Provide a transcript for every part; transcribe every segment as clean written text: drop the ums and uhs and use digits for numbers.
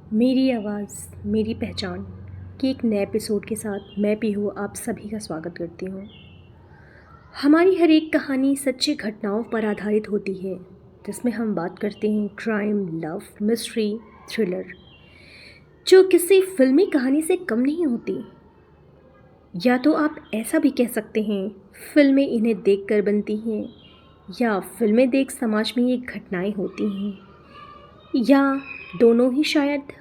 मेरी आवाज़ मेरी पहचान के एक नए एपिसोड के साथ मैं पीहू आप सभी का स्वागत करती हूँ। हमारी हर एक कहानी सच्ची घटनाओं पर आधारित होती है, जिसमें हम बात करते हैं क्राइम, लव, मिस्ट्री, थ्रिलर, जो किसी फिल्मी कहानी से कम नहीं होती। या तो आप ऐसा भी कह सकते हैं, फिल्में इन्हें देखकर बनती हैं, या फिल्में देख समाज में ये घटनाएं होती हैं, या दोनों ही शायद।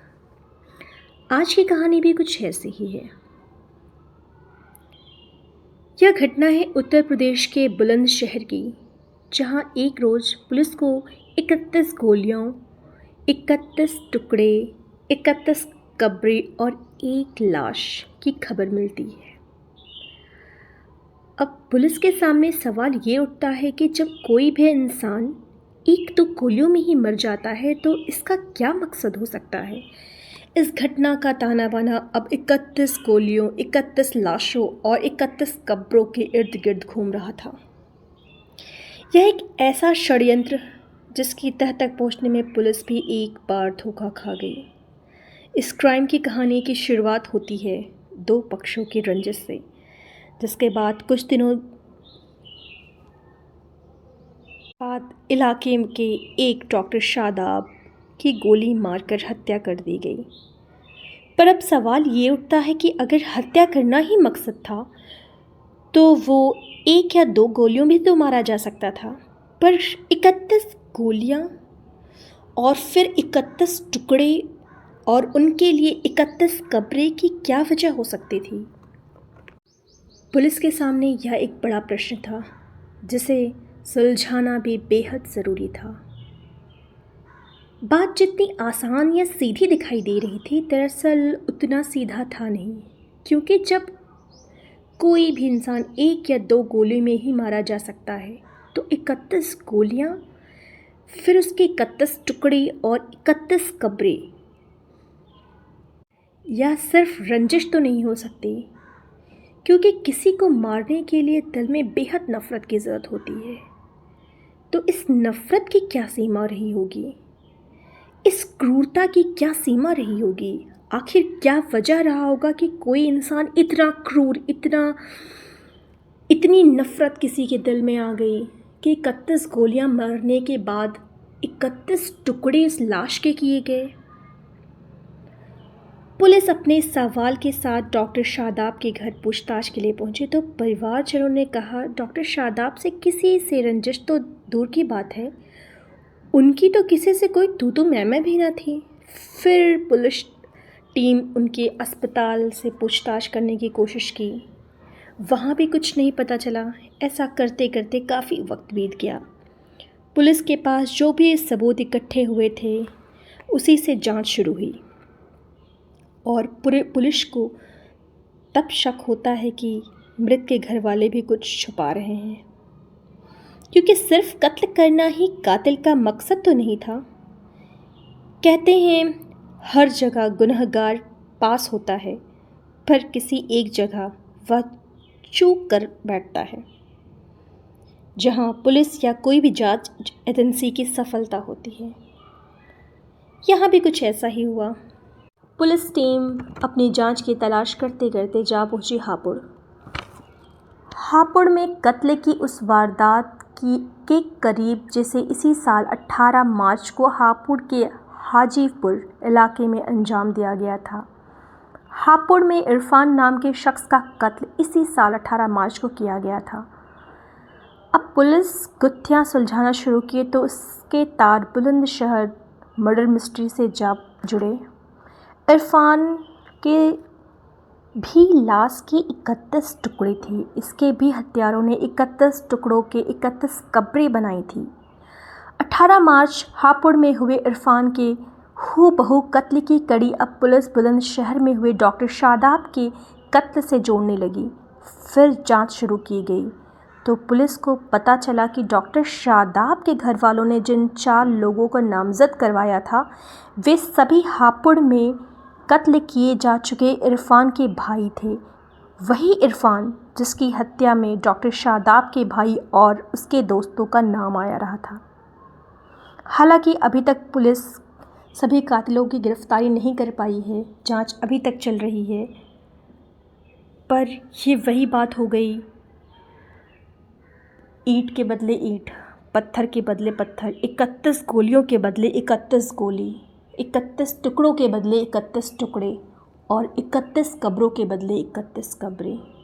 आज की कहानी भी कुछ ऐसी ही है। यह घटना है उत्तर प्रदेश के बुलंदशहर की, जहां एक रोज़ पुलिस को 31 गोलियों, 31 टुकड़े, 31 कब्रें और एक लाश की खबर मिलती है। अब पुलिस के सामने सवाल ये उठता है कि जब कोई भी इंसान एक दो गोलियों में ही मर जाता है तो इसका क्या मकसद हो सकता है। इस घटना का ताना बाना अब 31 गोलियों, 31 लाशों और 31 कब्रों के इर्द गिर्द घूम रहा था। यह एक ऐसा षड्यंत्र जिसकी तह तक पहुंचने में पुलिस भी एक बार धोखा खा गई। इस क्राइम की कहानी की शुरुआत होती है दो पक्षों की रंजिश से, जिसके बाद कुछ दिनों बाद इलाके के एक डॉक्टर शादाब की गोली मारकर हत्या कर दी गई। पर अब सवाल ये उठता है कि अगर हत्या करना ही मकसद था तो वो एक या दो गोलियों में तो मारा जा सकता था, पर 31 गोलियां और फिर 31 टुकड़े और उनके लिए 31 कब्रें की क्या वजह हो सकती थी। पुलिस के सामने यह एक बड़ा प्रश्न था जिसे सुलझाना भी बेहद ज़रूरी था। बात जितनी आसान या सीधी दिखाई दे रही थी, दरअसल उतना सीधा था नहीं, क्योंकि जब कोई भी इंसान एक या दो गोली में ही मारा जा सकता है तो 31 गोलियां, फिर उसके 31 टुकड़े और 31 कब्रें, यह सिर्फ रंजिश तो नहीं हो सकती, क्योंकि किसी को मारने के लिए दिल में बेहद नफ़रत की ज़रूरत होती है। तो इस नफ़रत की क्या सीमा रही होगी, इस क्रूरता की क्या सीमा रही होगी, आखिर क्या वजह रहा होगा कि कोई इंसान इतना क्रूर, इतनी नफ़रत किसी के दिल में आ गई कि 31 गोलियां मारने के बाद 31 टुकड़े उस लाश के किए गए। पुलिस अपने सवाल के साथ डॉक्टर शादाब के घर पूछताछ के लिए पहुंचे तो परिवारजनों ने कहा डॉक्टर शादाब से किसी से रंजिश तो दूर की बात है, उनकी तो किसी से कोई तू मैं भी ना थी। फिर पुलिस टीम उनके अस्पताल से पूछताछ करने की कोशिश की, वहाँ भी कुछ नहीं पता चला। ऐसा करते करते काफ़ी वक्त बीत गया। पुलिस के पास जो भी सबूत इकट्ठे हुए थे उसी से जांच शुरू हुई, और पूरे पुलिस को तब शक होता है कि मृत के घर वाले भी कुछ छुपा रहे हैं, क्योंकि सिर्फ कत्ल करना ही कातिल का मकसद तो नहीं था। कहते हैं हर जगह गुनहगार पास होता है, पर किसी एक जगह वह चूक कर बैठता है, जहां पुलिस या कोई भी जांच एजेंसी की सफलता होती है। यहाँ भी कुछ ऐसा ही हुआ। पुलिस टीम अपनी जांच की तलाश करते करते जा पहुंची हापुड़। हापुड़ में कत्ल की उस वारदात के करीब जिसे इसी साल 18 मार्च को हापुड़ के हाजीपुर इलाके में अंजाम दिया गया था। हापुड़ में इरफान नाम के शख्स का कत्ल इसी साल 18 मार्च को किया गया था। अब पुलिस गुत्थियां सुलझाना शुरू किए तो उसके तार बुलंदशहर मर्डर मिस्ट्री से जा जुड़े। इरफान के भी लाश की 31 टुकड़े थे, इसके भी हत्यारों ने 31 टुकड़ों के 31 कब्रें बनाई थी। 18 मार्च हापुड़ में हुए इरफान के हूबहू कत्ल की कड़ी अब पुलिस बुलंदशहर में हुए डॉक्टर शादाब के कत्ल से जोड़ने लगी। फिर जांच शुरू की गई तो पुलिस को पता चला कि डॉक्टर शादाब के घर वालों ने जिन 4 लोगों को नामजद करवाया था वे सभी हापुड़ में कत्ल किए जा चुके इरफान के भाई थे। वही इरफान जिसकी हत्या में डॉक्टर शादाब के भाई और उसके दोस्तों का नाम आया रहा था। हालांकि अभी तक पुलिस सभी कातिलों की गिरफ्तारी नहीं कर पाई है, जांच अभी तक चल रही है। पर ये वही बात हो गई, ईंट के बदले ईंट, पत्थर के बदले पत्थर, 31 गोलियों के बदले 31 गोली, 31 टुकड़ों के बदले 31 टुकड़े और 31 कब्रों के बदले 31 कब्रें।